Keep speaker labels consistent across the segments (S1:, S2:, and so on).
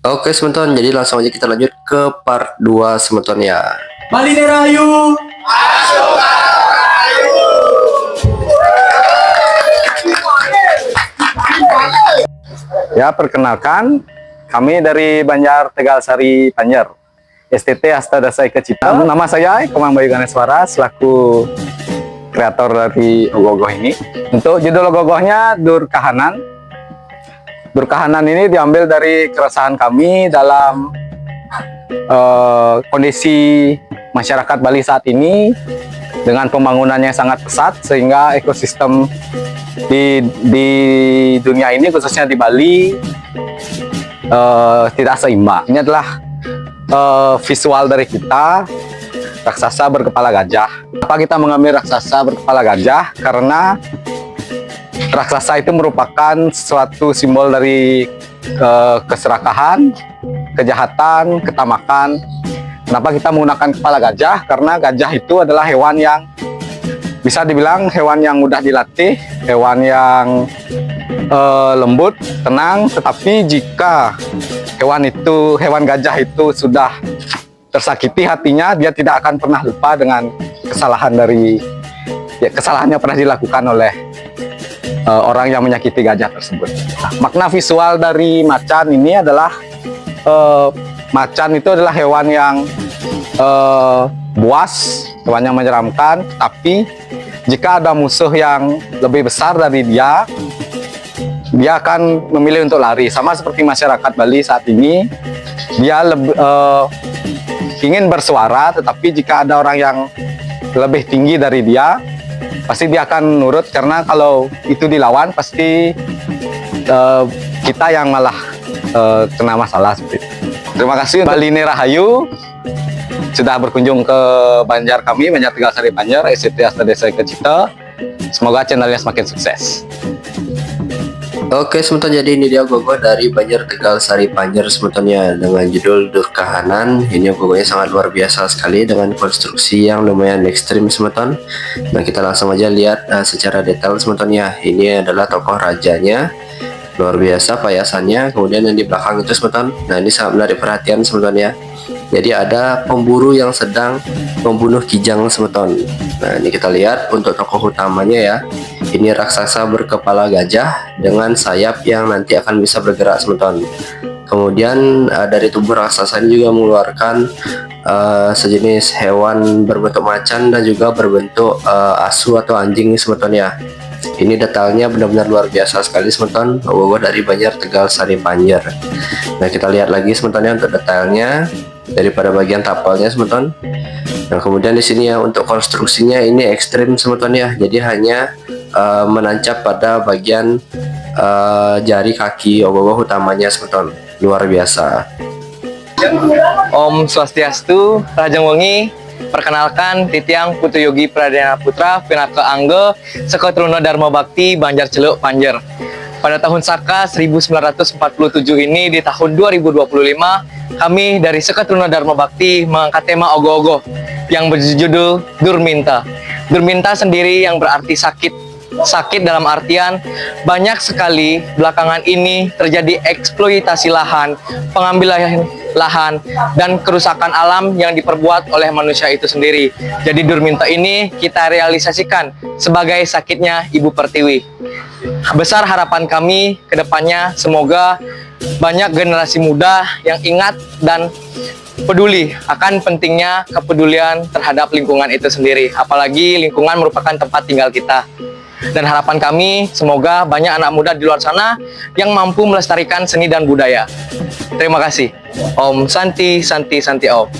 S1: Oke semeton, jadi langsung aja kita lanjut ke part 2 semeton ya.
S2: Bali Rahayu.
S3: Ya, perkenalkan, kami dari Banjar Tegal Sari Panjer, STT Asta Dasai Kecita. Nama saya Komang Bayu Ganeswara, selaku kreator dari ogoh-ogoh ini. Untuk judul ogoh-ogohnya Dur Kahanan. Dur Kahanan ini diambil dari keresahan kami dalam kondisi masyarakat Bali saat ini dengan pembangunan yang sangat pesat, sehingga ekosistem di dunia ini, khususnya di Bali, tidak seimbang. Ini adalah visual dari kita, raksasa berkepala gajah. Kenapa kita mengambil raksasa berkepala gajah? Karena raksasa itu merupakan suatu simbol dari keserakahan, kejahatan, ketamakan. Kenapa kita menggunakan kepala gajah? Karena gajah itu adalah hewan yang bisa dibilang hewan yang mudah dilatih, hewan yang lembut, tenang. Tetapi jika hewan gajah itu sudah tersakiti hatinya, dia tidak akan pernah lupa dengan kesalahannya pernah dilakukan oleh orang yang menyakiti gajah tersebut. Makna visual dari macan ini adalah macan itu adalah hewan yang buas, hewan yang menyeramkan. Tapi jika ada musuh yang lebih besar dari dia akan memilih untuk lari. Sama seperti masyarakat Bali saat ini, dia ingin bersuara, tetapi jika ada orang yang lebih tinggi dari dia, pasti dia akan nurut, karena kalau itu dilawan pasti kita yang malah kena masalah seperti itu. Terima kasih untuk Bali Rahayu sudah berkunjung ke Banjar kami, Banjar Tegal Sari Panjer, STT Asta Dasai Kecita. Semoga channelnya semakin sukses.
S1: Oke semeton, jadi ini dia ogoh-ogoh dari Banjar Tegal Sari Panjer semetonnya dengan judul Dur Kahanan. Ini ogoh-ogohnya sangat luar biasa sekali dengan konstruksi yang lumayan ekstrim semeton. Nah, kita langsung aja lihat secara detail semetonnya. Ini adalah tokoh rajanya, luar biasa payasannya. Kemudian yang di belakang itu semeton, nah ini sangat menarik perhatian semeton ya. Jadi ada pemburu yang sedang membunuh kijang semeton. Nah, ini kita lihat untuk tokoh utamanya ya. Ini raksasa berkepala gajah dengan sayap yang nanti akan bisa bergerak semeton. Kemudian dari tubuh raksasa ini juga mengeluarkan sejenis hewan berbentuk macan dan juga berbentuk asu atau anjing semeton ya. Ini detailnya benar-benar luar biasa sekali semeton, ogoh-ogoh dari Banjar Tegal Sari Panjer. Nah, kita lihat lagi semetonnya untuk detailnya daripada bagian tapalnya semeton. Nah, kemudian di sini ya untuk konstruksinya ini ekstrim semeton ya. Jadi hanya menancap pada bagian jari kaki ogoh-ogoh utamanya semeton. Luar biasa.
S2: Om Swastiastu, Rajang Wengi. Perkenalkan, Titiang Putu Yogi Pradana Putra, Pinaka Angge, Sekotruna Dharma Bakti, Banjar Celuk Panjer. Pada tahun Saka 1947 ini, di tahun 2025, kami dari Sekotruna Dharma Bakti mengangkat tema ogoh-ogoh yang berjudul Durminta. Durminta sendiri yang berarti sakit. Sakit dalam artian banyak sekali belakangan ini terjadi eksploitasi lahan, pengambilan lahan, dan kerusakan alam yang diperbuat oleh manusia itu sendiri. Jadi Durminta ini kita realisasikan sebagai sakitnya Ibu Pertiwi. Besar harapan kami ke depannya, semoga banyak generasi muda yang ingat dan peduli akan pentingnya kepedulian terhadap lingkungan itu sendiri. Apalagi lingkungan merupakan tempat tinggal kita. Dan harapan kami, semoga banyak anak muda di luar sana yang mampu melestarikan seni dan budaya. Terima kasih. Om Santi, Santi, Santi Om.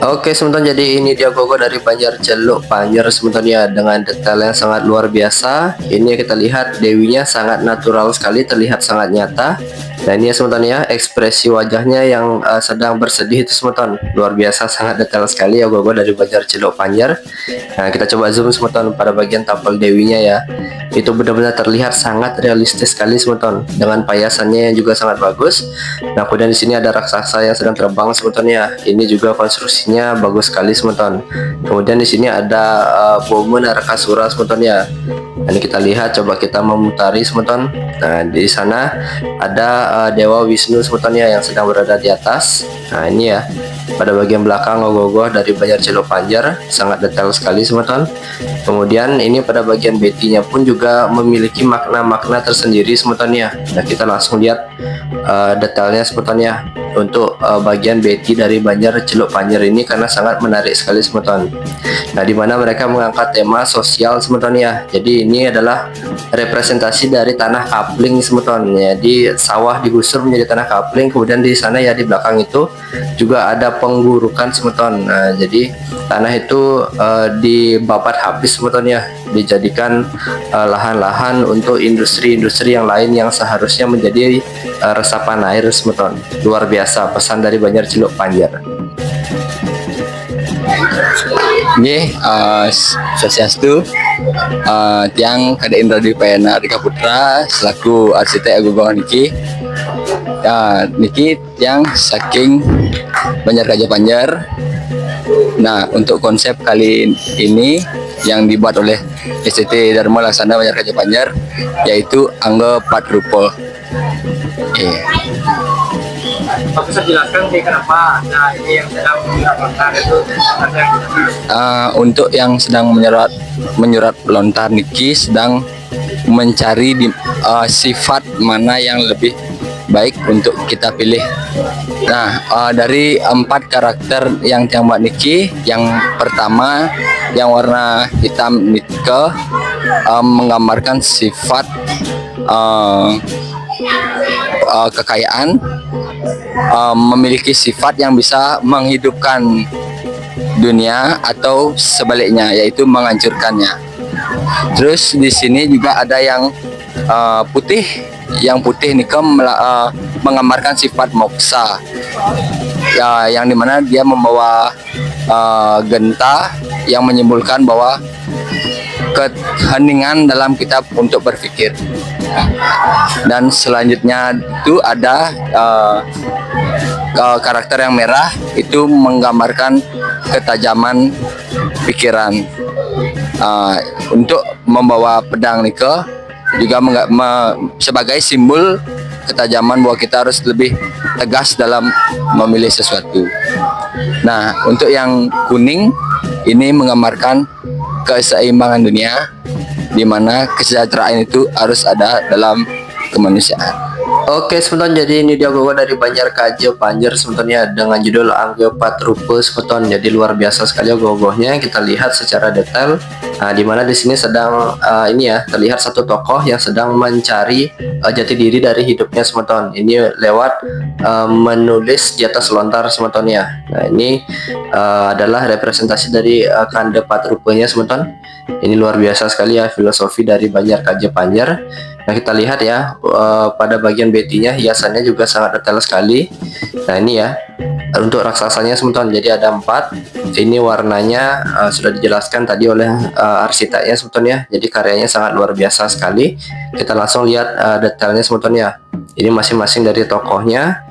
S1: Oke semeton, jadi ini dia ogoh-ogoh dari Banjar Celuk Panjer semeton ya, dengan detail yang sangat luar biasa. Ini kita lihat dewinya sangat natural sekali, terlihat sangat nyata. Dan ini ya semeton ya, ekspresi wajahnya yang sedang bersedih itu semeton. Luar biasa, sangat detail sekali ogoh-ogoh dari Banjar Celuk Panjer. Nah, kita coba zoom semeton pada bagian tapal dewinya ya. Itu benar-benar terlihat sangat realistis sekali semeton, dengan payasannya yang juga sangat bagus. Nah, kemudian Kemudian di sini ada raksasa yang sedang terbang semeton ya. Ini juga konstruksinya bagus sekali semeton. Kemudian di sini ada Boma Narakasura semeton ya. Ini kita lihat, coba kita memutari semeton. Nah, di sana ada Dewa Wisnu semeton ya yang sedang berada di atas. Nah, ini ya. Pada bagian belakang logo dari Banjar Celuk Panjer sangat detail sekali semeton. Kemudian ini pada bagian betinya pun juga memiliki makna-makna tersendiri semeton ya. Nah, kita langsung lihat detailnya semeton ya untuk bagian beti dari Banjar Celuk Panjer ini, karena sangat menarik sekali semeton. Nah, dimana mereka mengangkat tema sosial semeton ya. Jadi ini adalah representasi dari tanah kapling semeton. Jadi sawah digusur menjadi tanah kapling, kemudian di sana ya di belakang itu juga ada penggurukan semeton. Nah, jadi tanah itu dibabat habis semeton ya, dijadikan lahan-lahan untuk industri-industri yang lain yang seharusnya menjadi resapan air semeton. Luar biasa pesan dari Banjar Celuk Panjer.
S4: Nggih, Swastiastu, tiang Kada Indra Dwi Payana Rika Putra selaku arsitek agung niki. Niki tiang saking Banjar Gajah Panjer. Nah, untuk konsep kali ini yang dibuat oleh STT Dharma Laksana Banjar Gajah Panjer yaitu Angga Patrupa.
S2: Pak bisa jelaskan kenapa ini yang sedang lontar itu
S4: Untuk yang sedang menyurat lontar niki sedang mencari sifat mana yang lebih baik untuk kita pilih. Nah, dari 4 karakter yang buat niki, yang pertama yang warna hitam nika menggambarkan sifat kekayaan, memiliki sifat yang bisa menghidupkan dunia atau sebaliknya yaitu menghancurkannya. Terus di sini juga ada yang putih. Yang putih nika menggambarkan sifat moksa. Ya, yang dimana dia membawa genta yang menyimbolkan bahwa keheningan dalam kita untuk berpikir. Dan selanjutnya itu ada karakter yang merah, itu menggambarkan ketajaman pikiran. Untuk membawa pedang nika juga sebagai simbol ketajaman bahwa kita harus lebih tegas dalam memilih sesuatu. Nah, untuk yang kuning ini menggambarkan keseimbangan dunia, di mana kesejahteraan itu harus ada dalam kemanusiaan.
S1: Oke semeton, jadi ini dia gogo dari Banjar Gajah Panjer semeton ya, dengan judul Angga Patrupa semeton. Jadi luar biasa sekali gogohnya, kita lihat secara detail. Nah, dimana di sini sedang ini ya terlihat satu tokoh yang sedang mencari jati diri dari hidupnya semeton. Ini lewat menulis di atas lontar semeton ya. Nah, ini adalah representasi dari Kanda Patrupanya semeton. Ini luar biasa sekali ya filosofi dari Banjar Gajah Panjer. Nah, kita lihat ya pada bagian betinya hiasannya juga sangat detail sekali. Nah, ini ya untuk raksasanya semeton, jadi ada 4. Ini warnanya sudah dijelaskan tadi oleh arsiteknya semeton ya, jadi karyanya sangat luar biasa sekali. Kita langsung lihat detailnya semeton ya. Ini masing-masing dari tokohnya.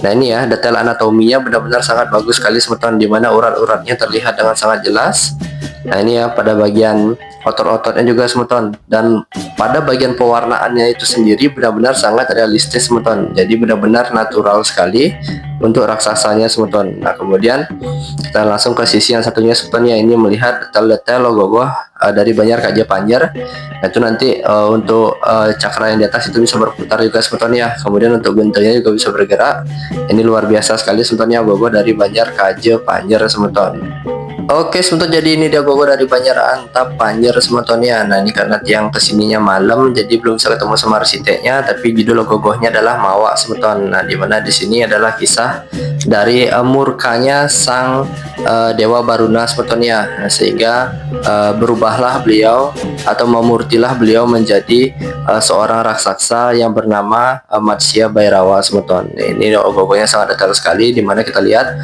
S1: Nah, ini ya detail anatominya benar-benar sangat bagus sekali semeton, dimana urat-uratnya terlihat dengan sangat jelas. Nah, ini ya pada bagian otot-ototnya juga semeton, dan pada bagian pewarnaannya itu sendiri benar-benar sangat realistis semeton, jadi benar-benar natural sekali untuk raksasanya semeton. Nah, kemudian kita langsung ke sisi yang satunya semeton ya, ini melihat detail-detail logo dari Banjar Gajah Panjer. Nah, itu nanti untuk cakra yang di atas itu bisa berputar juga semeton ya, kemudian untuk gentengnya juga bisa bergerak. Ini luar biasa sekali semeton ya logo dari Banjar Gajah Panjer semeton. Oke semeton, jadi ini dia gogo dari Banjar Antap Panjer semeton ya. Nah, ini karena tiang kesininya malam jadi belum bisa ketemu sama arsiteknya, tapi judul gogohnya adalah Mawa semeton. Nah, dimana di sini adalah kisah dari murkanya sang Dewa Baruna semeton ya. Nah, sehingga berubahlah beliau atau memurtilah beliau menjadi seorang raksasa yang bernama Matsya Bhairawa semeton. Ini ogoh-ogohnya sangat detail sekali, dimana kita lihat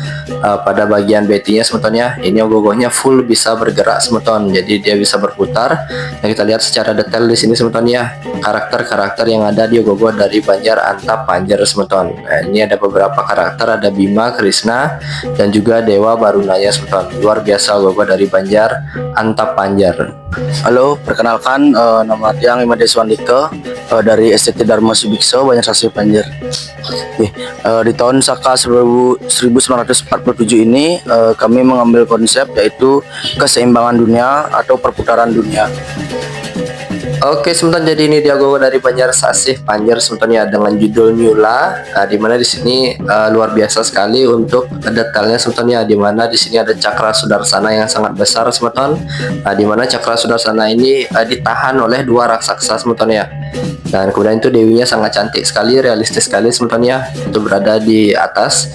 S1: pada bagian betinya semeton ya. Ini ogoh-ogohnya full bisa bergerak semeton, jadi dia bisa berputar. Nah, kita lihat secara detail di sini semeton ya, karakter-karakter yang ada di ogoh-ogoh dari Banjar Antap Panjer semeton. Nah, ini ada beberapa karakter, ada Bima, Krishna, dan juga Dewa Barunaya semeton. Luar biasa ogoh-ogoh dari Banjar Antap Panjer.
S5: Halo, perkenalkan nama Tiang Imade Swandika dari STT Dharma Subikso Banjarsari Panjer. Di tahun Saka 1947 ini kami mengambil konsep yaitu keseimbangan dunia atau perputaran dunia.
S1: Oke, sebentar, jadi ini dia ogoh-ogoh dari Banjar Sasih Panjer sebentar ya, dengan judul Nyula. Nah, dimana di sini luar biasa sekali untuk detailnya sebentar ya, dimana di sini ada cakra sudarsana yang sangat besar sebentar. Nah, dimana cakra sudarsana ini ditahan oleh dua raksasa sebentar ya. Dan kemudian itu dewinya sangat cantik sekali, realistis sekali sebentar ya, itu berada di atas.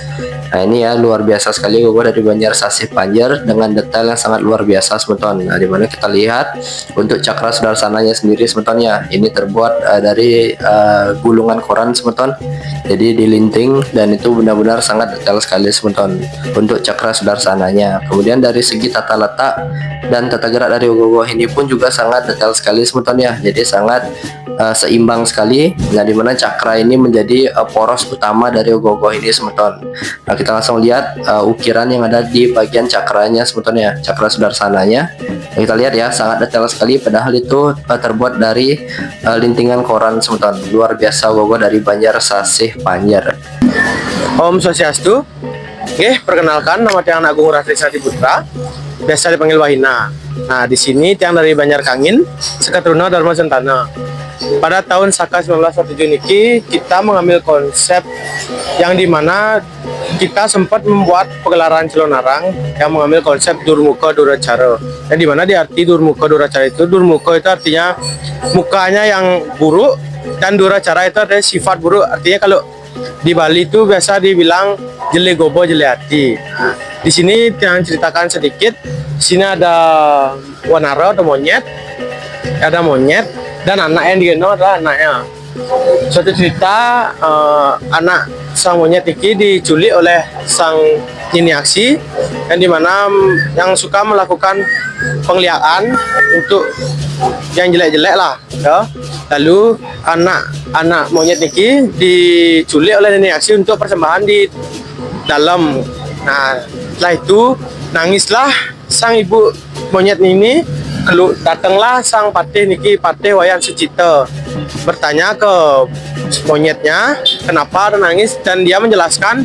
S1: Nah, ini ya luar biasa sekali ogoh-ogoh dari Banjar Sasih Panjer dengan detail yang sangat luar biasa semeton. Nah, dimana kita lihat untuk cakra sudarsananya sendiri semeton ya, ini terbuat dari gulungan koran semeton, jadi dilinting, dan itu benar-benar sangat detail sekali semeton untuk cakra sudarsananya. Kemudian dari segi tata letak dan tata gerak dari ogoh-ogoh ini pun juga sangat detail sekali semeton ya, jadi sangat seimbang sekali. Nah, dimana cakra ini menjadi poros utama dari ogoh-ogoh ini semeton. Nah, kita langsung lihat ukiran yang ada di bagian cakranya semeton ya, cakra sudarsananya. Nah, kita lihat ya, sangat detail sekali, padahal itu terbuat dari lintingan koran semeton. Luar biasa ogoh-ogoh dari Banjar Sasih Panjer.
S5: Om Swastiastu. Perkenalkan nama Tiang Agung Ratrisadi Putra, biasa dipanggil Wahina. Nah, di sini Tiang dari Banjar Kangin, Sekatruna Dharma Sentana. Pada tahun Saka 1947 niki kita mengambil konsep yang dimana kita sempat membuat pegelaran Cilonarang yang mengambil konsep Durmuka Duracara. Yang dimana di arti Durmuka Duracara itu, Durmuka itu artinya mukanya yang buruk, dan Duracara itu ada sifat buruk. Artinya kalau di Bali itu biasa dibilang jele gobo jele hati. Nah, di sini yang ceritakan sedikit. Di sini ada wanara atau monyet, ada monyet, dan anak yang digendong adalah anaknya. Suatu cerita anak sang monyet ini diculik oleh sang Nyiniaksi, yang dimana yang suka melakukan pengliharan untuk yang jelek-jelek lah ya. Lalu anak monyet ini diculik oleh Nyiniaksi untuk persembahan di dalam. Nah, setelah itu nangislah sang ibu monyet ini. Datanglah sang patih niki, Patih Wayan Sucita, bertanya ke monyetnya kenapa ada nangis, dan dia menjelaskan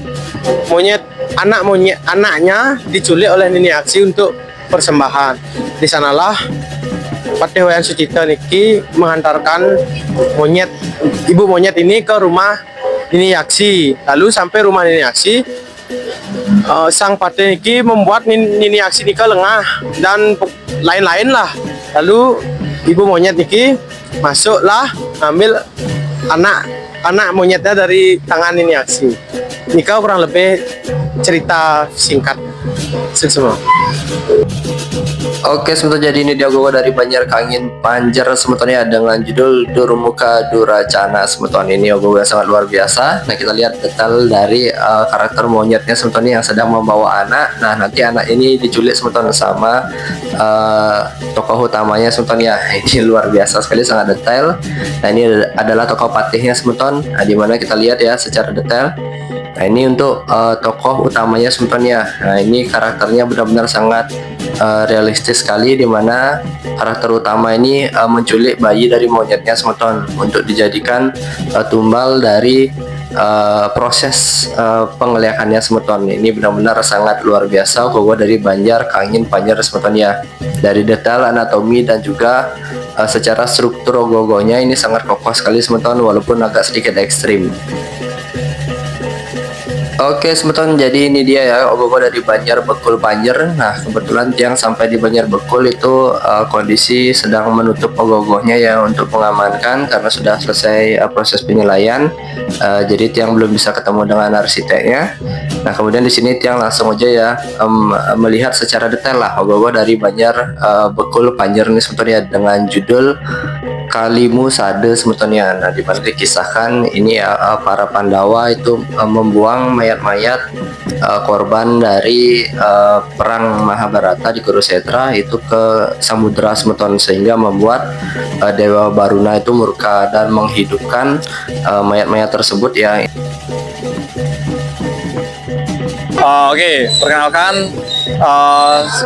S5: anaknya diculik oleh Nyiniaksi untuk persembahan. Di sanalah Patih Wayan Sucita niki menghantarkan ibu monyet ini ke rumah Nyiniaksi. Lalu sampai rumah Nyiniaksi, sang Patih niki membuat Nyiniaksi niki lengah dan lain-lain lah. Lalu ibu monyet niki masuklah ambil anak monyetnya dari tangan Nyiniaksi. Nika kurang lebih cerita singkat semua.
S1: Oke, sebentar, jadi ini dia ogoh-ogoh dari Banjar Kangin Panjer semeton ya, dengan judul Durmuka Duracana semeton. Ini ogoh-ogoh yang sangat luar biasa. Nah, kita lihat detail dari karakter monyetnya semeton yang sedang membawa anak. Nah, nanti anak ini diculik semeton sama tokoh utamanya semeton ya. Ini luar biasa sekali, sangat detail. Nah, ini adalah tokoh patihnya semeton. Nah, dimana kita lihat ya secara detail. Nah, ini untuk tokoh utamanya semeton ya. Nah, ini karakternya benar-benar sangat realistis sekali, dimana karakter utama ini menculik bayi dari monyetnya semeton untuk dijadikan tumbal dari proses pengelihakannya semeton. Ini benar-benar sangat luar biasa ogoh-ogoh dari Banjar Kangin Panjer semeton ya. Dari detail anatomi dan juga secara struktur ogoh-ogohnya ini sangat kokoh sekali semeton, walaupun agak sedikit ekstrim. Oke, semeton, jadi ini dia ya ogoh-ogoh dari Banjar Bekul Panjer. Nah, kebetulan tiang sampai di Banjar Bekul itu kondisi sedang menutup ogoh-ogohnya ya untuk mengamankan karena sudah selesai proses penilaian. Jadi tiang belum bisa ketemu dengan arsiteknya. Nah, kemudian di sini tiang langsung aja ya melihat secara detail lah ogoh-ogoh dari Banjar Bekul Panjer nih semeton ya dengan judul Kalimu Sade semetonnya. Nah, di mana dikisahkan ini ya para Pandawa itu membuang mayat-mayat korban dari perang Mahabharata di Kurusetra itu ke samudra semeton sehingga membuat Dewa Baruna itu murka dan menghidupkan mayat-mayat tersebut ya.
S6: Oke, perkenalkan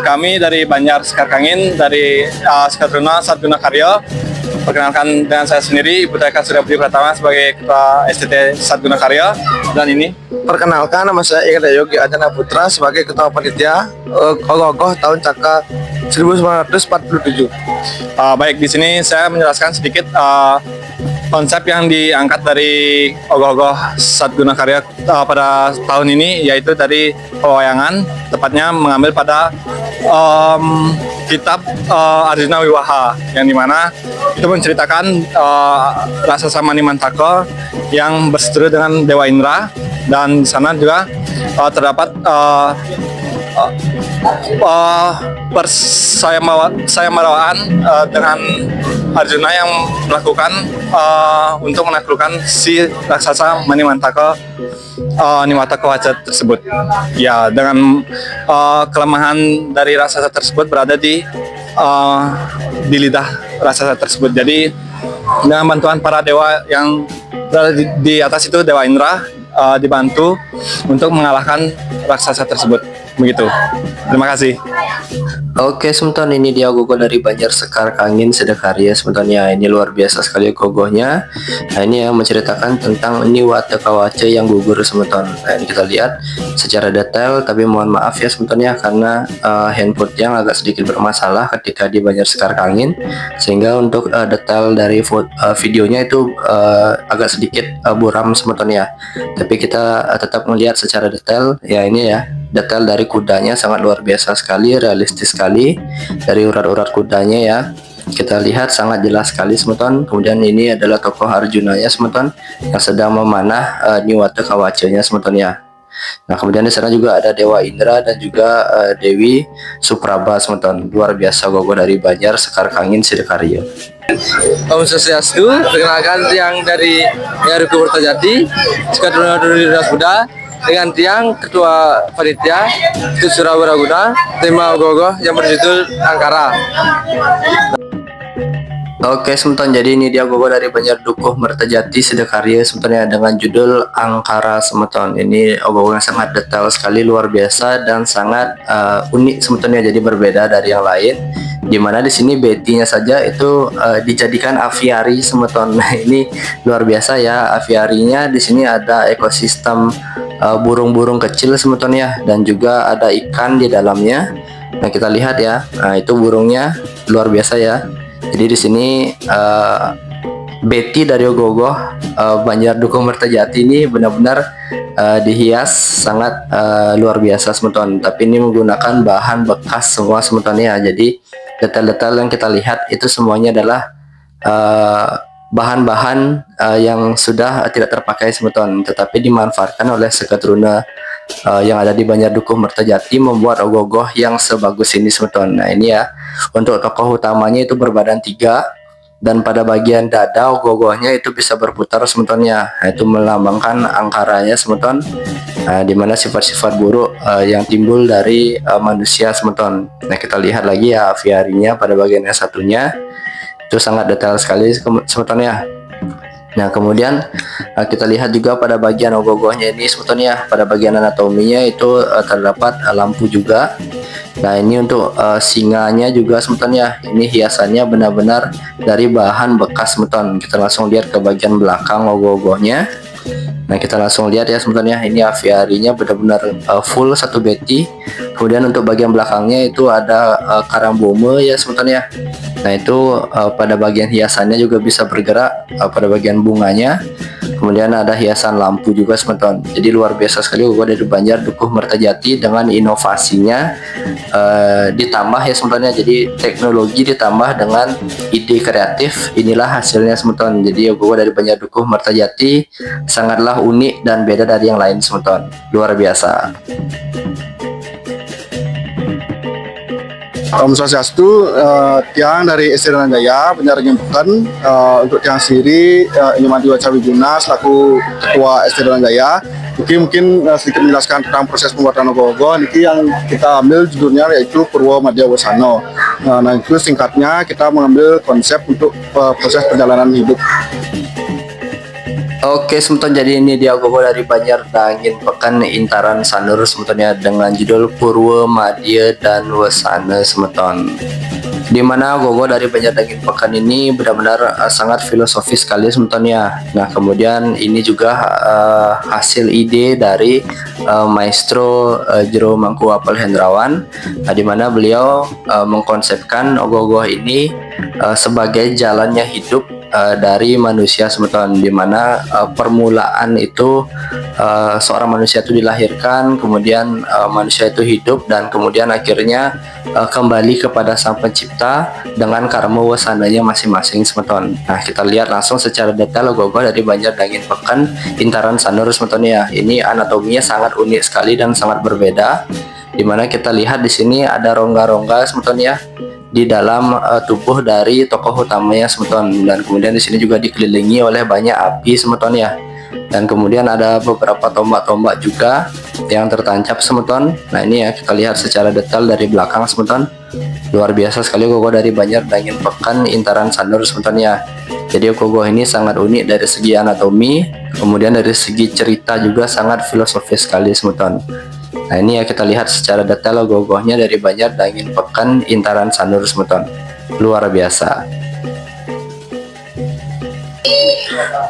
S6: kami dari Banjar Sekar Kangin dari Sekartruna Satguna Karya. Perkenalkan dengan saya sendiri Ibu Eka Surya Budi Pratama sebagai Ketua STT Satguna Karya, dan ini
S5: Perkenalkan, nama saya Eka Yogi Adana Putra sebagai Ketua Panitia Ogoh-ogoh tahun Caka 1947.
S6: baik, di sini saya menjelaskan sedikit konsep yang diangkat dari Ogoh-ogoh Satguna Karya pada tahun ini, yaitu dari pewayangan, tepatnya mengambil pada kitab Arjuna Wiwaha, yang dimana itu menceritakan raksasa Manimantaka yang berseteru dengan Dewa Indra, dan di sana juga terdapat persayamaraan dengan Arjuna yang melakukan untuk menaklukkan si raksasa Manimantaka Niwatakawaca tersebut. Ya, dengan kelemahan dari raksasa tersebut berada di lidah raksasa tersebut. Jadi dengan bantuan para dewa yang berada di atas itu, Dewa Indra dibantu untuk mengalahkan raksasa tersebut. Begitu. Terima kasih.
S1: Oke, semeton, ini dia ogoh dari Banjar Sekar Kangin Sedekarya semeton ya. Ini luar biasa sekali ogohnya. Nah, ini yang menceritakan tentang Niwatakawaca yang gugur semeton. Nah, ini kita lihat secara detail, tapi mohon maaf ya semeton ya karena handphone yang agak sedikit bermasalah ketika di Banjar Sekar Kangin, sehingga untuk detail dari videonya itu agak sedikit buram semeton ya. Tapi kita tetap melihat secara detail ya. Ini ya, detail dari kudanya sangat luar biasa sekali, realistis sekali dari urat-urat kudanya ya. Kita lihat sangat jelas sekali semeton. Kemudian ini adalah tokoh Arjuna ya semeton yang sedang memanah Niwatakawacanya semeton ya. Nah, kemudian di sana juga ada Dewa Indra dan juga Dewi Supraba semeton. Luar biasa gogo dari Banjar Sekar Kangin Sidakarya.
S2: Om Swastiastu, perkenalkan tiang dari Yaruku Kertajati, Sekartruna Dinas Buddha, dengan tiang Ketua Panitia Tut Surawaraguna, tema ogoh-ogoh yang berjudul Angkara.
S1: Oke semeton, jadi ini dia ogoh dari Banjar Dukuh Mertajati Sedekarya semeton ya dengan judul Angkara semeton. Ini ogoh yang sangat detail sekali, luar biasa dan sangat unik semeton ya, jadi berbeda dari yang lain. Dimana di sini Betty-nya saja itu dijadikan aviari semeton. Nah, ini luar biasa ya, aviarinya di sini ada ekosistem burung-burung kecil semeton ya, dan juga ada ikan di dalamnya. Nah, kita lihat ya, nah itu burungnya luar biasa ya. Jadi di sini Betty dari ogoh Banjar Dukuh Mertajati ini benar-benar dihias sangat luar biasa semeton. Tapi ini menggunakan bahan bekas semua semeton ya. Jadi detail-detail yang kita lihat itu semuanya adalah bahan-bahan yang sudah tidak terpakai semeton, tetapi dimanfaatkan oleh Seketruna yang ada di Banjar Dukuh Mertajati membuat ogoh-ogoh yang sebagus ini semeton. Nah, ini ya, untuk tokoh utamanya itu berbadan 3, dan pada bagian dada ogoh-ogohnya itu bisa berputar semetonnya. Nah, itu melambangkan angkaranya semeton, dimana sifat-sifat buruk yang timbul dari manusia semeton. Nah, kita lihat lagi ya aviarinya pada bagian yang satunya itu sangat detail sekali semeton ya. Nah, kemudian kita lihat juga pada bagian ogoh-ogohnya ini semeton ya, pada bagian anatominya itu terdapat lampu juga. Nah, ini untuk singanya juga semeton ya, ini hiasannya benar-benar dari bahan bekas semeton. Kita langsung lihat ke bagian belakang ogoh-ogohnya. Nah, kita langsung lihat ya semeton ya, ini aviarinya benar-benar full satu beti. Kemudian untuk bagian belakangnya itu ada karambome ya semeton ya. Nah, itu pada bagian hiasannya juga bisa bergerak pada bagian bunganya. Kemudian ada hiasan lampu juga semeton. Jadi luar biasa sekali ogoh dari Banjar Dukuh Mertajati dengan inovasinya ditambah ya semeton ya. Jadi teknologi ditambah dengan ide kreatif, inilah hasilnya semeton. Jadi ogoh dari Banjar Dukuh Mertajati sangatlah unik dan beda dari yang lain semeton. Luar biasa.
S7: Om Swastiastu, tiang dari SD Dalan Jaya, Banjar Gempuken, untuk tiang sendiri, Inyo Mati Waca Wiguna selaku Ketua SD Dalan Jaya. Mungkin sedikit menjelaskan tentang proses pembuatan ogoh-ogoh. Niki yang kita ambil judulnya yaitu Purwo Madya Wasana. Nah itu singkatnya kita mengambil konsep untuk proses perjalanan hidup.
S1: Oke semeton, jadi ini dia ogoh dari Banjar Dangin Pekan Intaran Sanur semetonnya dengan judul Purwo Madya dan Wasana semeton. Dimana ogoh dari Banjar Dangin Pekan ini benar-benar sangat filosofis sekali semetonnya. Nah kemudian ini juga hasil ide dari Maestro Jero Mangku Apel Hendrawan, dimana beliau mengkonsepkan ogoh ini sebagai jalannya hidup dari manusia semeton, dimana permulaan itu seorang manusia itu dilahirkan, kemudian manusia itu hidup dan kemudian akhirnya kembali kepada sang pencipta dengan karma wasananya masing-masing semeton. Nah kita lihat langsung secara detail ogoh dari Banjar Dangin Pekan Intaran Sanur semeton ya. Ini anatominya sangat unik sekali dan sangat berbeda, dimana kita lihat di sini ada rongga-rongga semeton ya di dalam tubuh dari tokoh utamanya semeton, dan kemudian di sini juga dikelilingi oleh banyak api semeton ya, dan kemudian ada beberapa tombak-tombak juga yang tertancap semeton. Nah ini ya kita lihat secara detail dari belakang semeton. Luar biasa sekali ogoh dari Banjar Dangin Pekan Intaran Sanur semeton ya. Jadi ogoh ini sangat unik dari segi anatomi, kemudian dari segi cerita juga sangat filosofis sekali semeton. Nah ini ya kita lihat secara detail ogoh-ogohnya dari Banjar Dangin Pekan Intaran Sanur semeton. Luar biasa.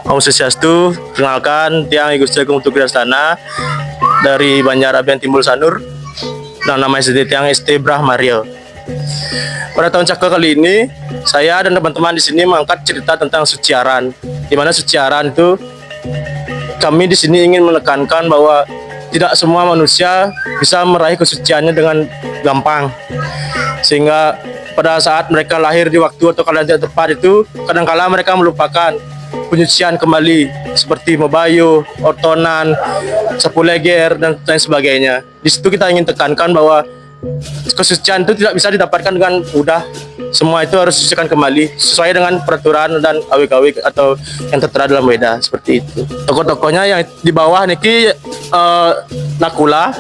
S5: Om Swastiastu, kenalkan tiang Igus Jagung untuk Kristana dari Banjar Abian Timbul Sanur, dan nama SD tiang ST Brahmario. Pada tahun cakra kali ini, saya dan teman-teman di sini mengangkat cerita tentang suciaran, di mana suciaran itu kami di sini ingin menekankan bahwa tidak semua manusia bisa meraih kesuciannya dengan gampang, sehingga pada saat mereka lahir di waktu atau keadaan tidak tepat itu kadangkala mereka melupakan penyucian kembali seperti mebayu, ortonan, sapu leger dan lain sebagainya. Di situ kita ingin tekankan bahwa kesucian itu tidak bisa didapatkan dengan mudah. Semua itu harus disucikan kembali sesuai dengan peraturan dan awik-awik atau yang tertera dalam Weda, seperti itu. Tokoh-tokohnya yang di bawah niki Nakula,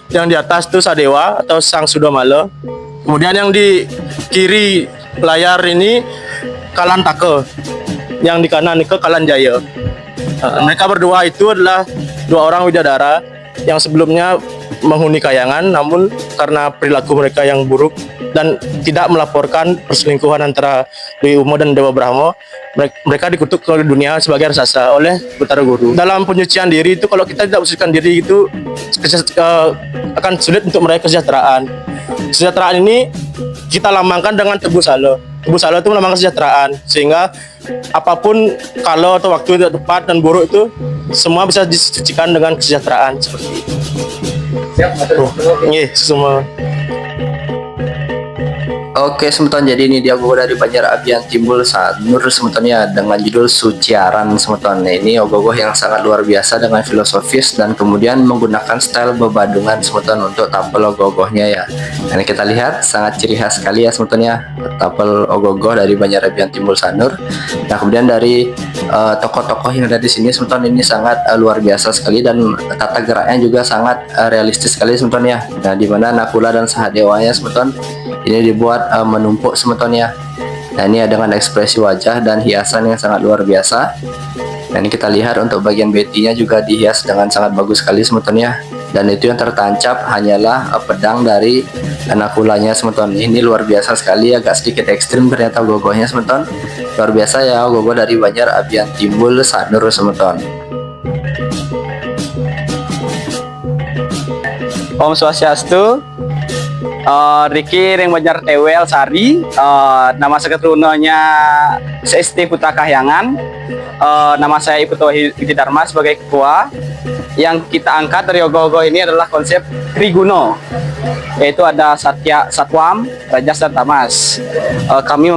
S5: yang di atas itu Sadewa atau Sang Sudomala. Kemudian yang di kiri layar ini Kalantaka, yang di kanan itu Kalanjaya. Mereka berdua itu adalah dua orang widadara yang sebelumnya menghuni Kayangan, namun karena perilaku mereka yang buruk dan tidak melaporkan perselingkuhan antara Dewi Umo dan Dewa Brahmo, mereka dikutuk ke dunia sebagai raksasa oleh Batara Guru. Dalam penyucian diri itu, kalau kita tidak mensucikan diri itu akan sulit untuk meraih kesejahteraan. Kesejahteraan ini kita lambangkan dengan Tebu Salo. Tebu Salo itu melambangkan kesejahteraan, sehingga apapun kalau atau waktu tidak tepat dan buruk itu semua bisa disucikan dengan kesejahteraan seperti itu. Semua.
S1: Oke semeton, jadi ini dia ogoh dari Banjar Abian Timbul Sanur semetonnya dengan judul Suciaran semeton. Nah, ini ogoh yang sangat luar biasa dengan filosofis dan kemudian menggunakan style bebadungan semeton untuk tampil ogoh-ogohnya ya. Nah, kita lihat sangat ciri khas sekali ya semetonnya tampil ogoh dari Banjar Abian Timbul Sanur. Nah kemudian dari tokoh-tokoh yang ada di sini semeton ini sangat luar biasa sekali, dan tata geraknya juga sangat realistis sekali semeton ya. Nah dimana Nakula dan Sahadewanya semeton ini dibuat menumpuk semetonnya. Nah ini dengan ekspresi wajah dan hiasan yang sangat luar biasa. Nah ini kita lihat untuk bagian betinya juga dihias dengan sangat bagus sekali semetonnya, dan itu yang tertancap hanyalah pedang dari Nakulanya semeton. Ini luar biasa sekali, agak sedikit ekstrim ternyata gogohnya semeton. Luar biasa ya gogoh dari Banjar Abian Timbul Sanur semeton.
S2: Om Swastiastu.
S3: Riki Ring Banjar Tewel Sari, nama seketurunannya SST Putra Kahyangan. Nama saya Iputu Widi Dharma sebagai ketua. Yang kita angkat dari ogoh-ogoh ini adalah konsep Triguno, yaitu ada Satya, Satwam, Rajas, dan Tamas. Kami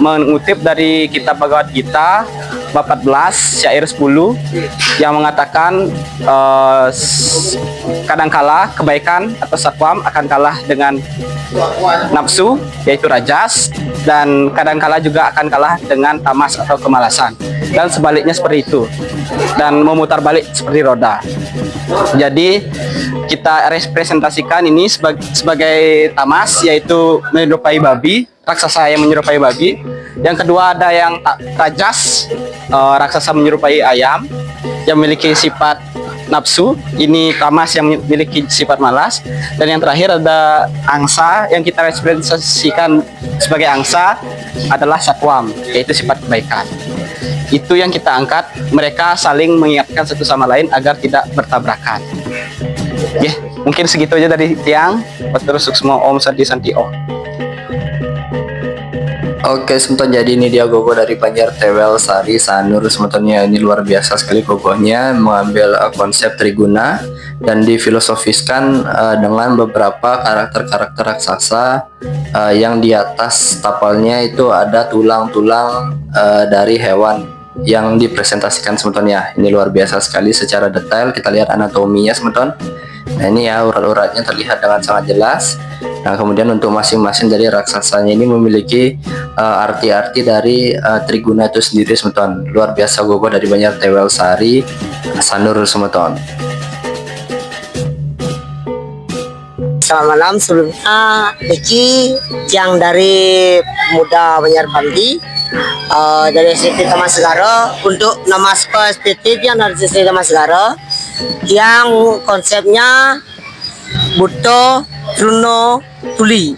S3: mengutip dari Kitab Bhagavad Gita bab 14 syair 10 yang mengatakan kadangkala kebaikan atau Satwam akan kalah dengan nafsu, yaitu Rajas, dan kadangkala juga akan kalah dengan Tamas atau kemalasan, dan sebaliknya seperti itu, dan memutar balik seperti roda. Jadi kita representasikan ini sebagai Tamas, yaitu menyerupai babi, raksasa yang menyerupai babi. Yang kedua ada yang Rajas, raksasa menyerupai ayam yang memiliki sifat nafsu, ini Tamas yang memiliki sifat malas. Dan yang terakhir ada angsa yang kita representasikan sebagai angsa adalah Satwam, yaitu sifat kebaikan. Itu yang kita angkat, mereka saling mengingatkan satu sama lain agar tidak bertabrakan. Ya, mungkin segitu aja dari Tiang. Terus semua Om Santi Santi Om.
S1: Oke, sebentar, jadi ini dia gogo dari Banjar Tewel Sari Sanur. Sebetulnya ini luar biasa sekali gogohnya, mengambil konsep Triguna dan difilosofiskan dengan beberapa karakter-karakter raksasa yang di atas tapalnya itu ada tulang-tulang dari hewan yang dipresentasikan sebetulnya. Ini luar biasa sekali secara detail. Kita lihat anatominya sebetulnya. Nah, ini ya urat-uratnya terlihat dengan sangat jelas. Nah, kemudian untuk masing-masing dari raksasanya ini memiliki arti-arti dari Triguna itu sendiri sebetulnya. Luar biasa gogo dari Banjar Tewel Sari Sanur sebetulnya.
S8: Selamat malam, sebelumnya Niki yang dari Muda Banjar Pandi, dari SPT Taman Segara. Untuk nama spesifiknya yang dari SPT Taman Segara yang konsepnya Buto Truno Tuli,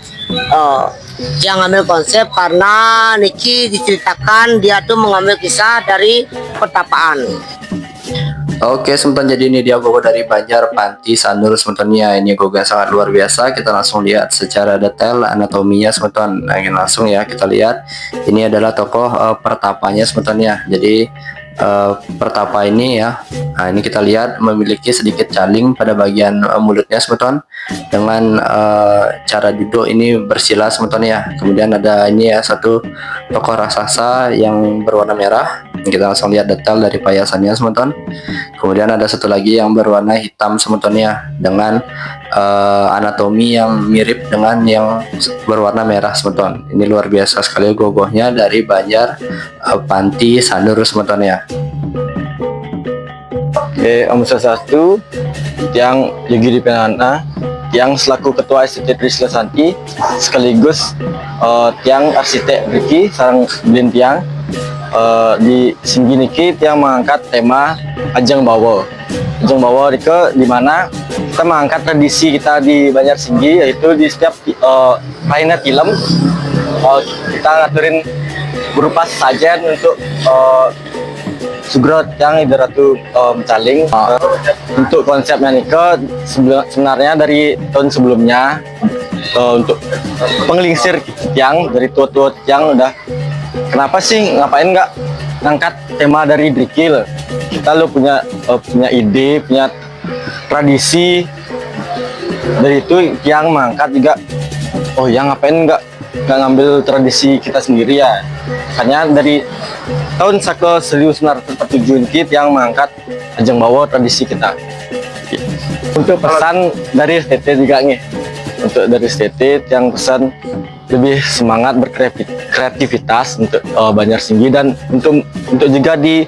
S8: yang ambil konsep karena Niki diceritakan dia tuh mengambil kisah dari pertapaan.
S1: Oke, sebentar, jadi ini dia gogo dari Banjar Panti Sanur sebetulnya. Ini gogo yang sangat luar biasa. Kita langsung lihat secara detail anatominya sebetulnya. Nah, ini langsung ya kita lihat. Ini adalah tokoh pertapanya sebetulnya. Jadi pertapa ini ya, nah ini kita lihat memiliki sedikit caling pada bagian mulutnya sebetulnya, dengan cara duduk ini bersila sebetulnya. Kemudian ada ini ya satu tokoh raksasa yang berwarna merah. Kita langsung lihat detail dari payasannya sebetulnya. Kemudian ada satu lagi yang berwarna hitam sebetulnya, dengan anatomi yang mirip dengan yang berwarna merah sebetulnya. Ini luar biasa sekali gogohnya dari Banjar Panti Sanur sebetulnya.
S2: Om Swastiastu, yang Yogi Dipenana, yang selaku Ketua STT Trisla Santi, sekaligus tiang arsitek Riki sarang Blin tiang di Singgi niki tiang mengangkat tema Ajang Bawa. Ajang Bawa Rike, di mana kita mengangkat tradisi kita di Banjar Singgi, yaitu di setiap lainnya film kita ngaturin berupa sajian untuk Sugrot yang idaratu mencaling. Untuk konsepnya Nike sebenarnya dari tahun sebelumnya, untuk penglingsir yang dari tua-tua yang udah, kenapa sih ngapain nggak ngangkat tema dari Drikil? Kita lo punya ide, punya tradisi, dari itu yang mengangkat juga. Oh ya, ngapain nggak ngambil tradisi kita sendiri ya? Hanya dari tahun saka 1947 kit yang mengangkat Ajang Bawa tradisi kita. Untuk pesan dari STT juga nih, untuk dari STT yang pesan lebih semangat berkreativitas untuk Banjar Singgi, dan untuk juga di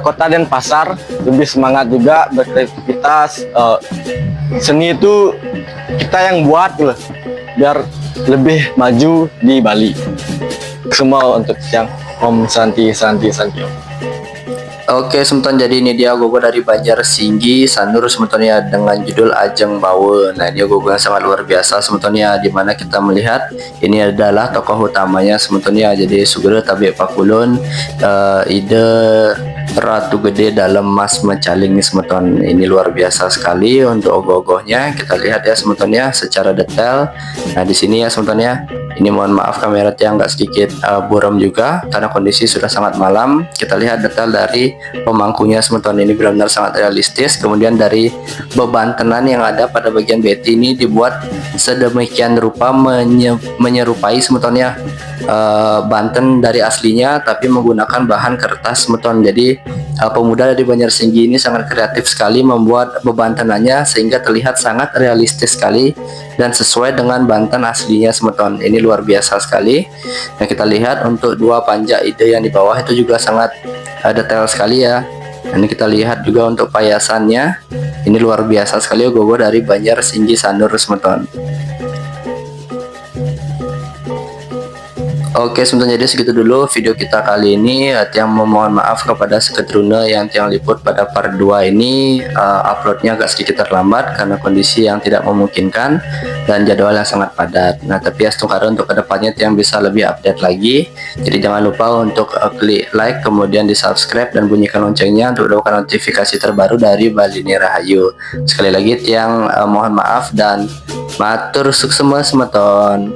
S2: kota dan pasar lebih semangat juga berkreativitas. Seni itu kita yang buat loh, biar lebih maju di Bali. Semua untuk yang Om Santi.
S1: Oke, sebentar, jadi ini dia gogo dari Banjar Singgi Sanur sebetulnya dengan judul Ajeng Bawa. Nah, dia gogo yang sangat luar biasa sebetulnya, dimana kita melihat ini adalah tokoh utamanya sebetulnya. Jadi Sugro Tabi Pakulun, Ide Ratu Gede dalam Mas Mecaling nih semeton. Ini luar biasa sekali untuk ogoh-ogohnya. Kita lihat ya semeton ya secara detail. Nah di sini ya semeton ya. Ini mohon maaf kamera yang nggak sedikit buram juga karena kondisi sudah sangat malam. Kita lihat detail dari pemangkunya semeton, ini benar-benar sangat realistis. Kemudian dari beban tenan yang ada pada bagian beti ini dibuat sedemikian rupa menyerupai semeton ya Banten dari aslinya, tapi menggunakan bahan kertas semeton. Jadi pemuda dari Banjarsinggi ini sangat kreatif sekali membuat beban tenannya sehingga terlihat sangat realistis sekali dan sesuai dengan Banten aslinya semeton. Ini luar biasa sekali. Nah kita lihat untuk dua panjang ide yang di bawah itu juga sangat detail sekali ya. Ini kita lihat juga untuk payasannya, ini luar biasa sekali gogo dari Banjarsinggi Sanur semeton. Oke sebenarnya jadi segitu dulu video kita kali ini. Tiang memohon maaf kepada Seketruna yang Tiang liput pada part 2 ini uploadnya agak sedikit terlambat karena kondisi yang tidak memungkinkan dan jadwal yang sangat padat. Nah tapi ya untuk kedepannya Tiang bisa lebih update lagi. Jadi jangan lupa untuk klik like, kemudian di subscribe dan bunyikan loncengnya untuk mendapatkan notifikasi terbaru dari Balini Rahayu. Sekali lagi Tiang mohon maaf dan matur sukses semeton.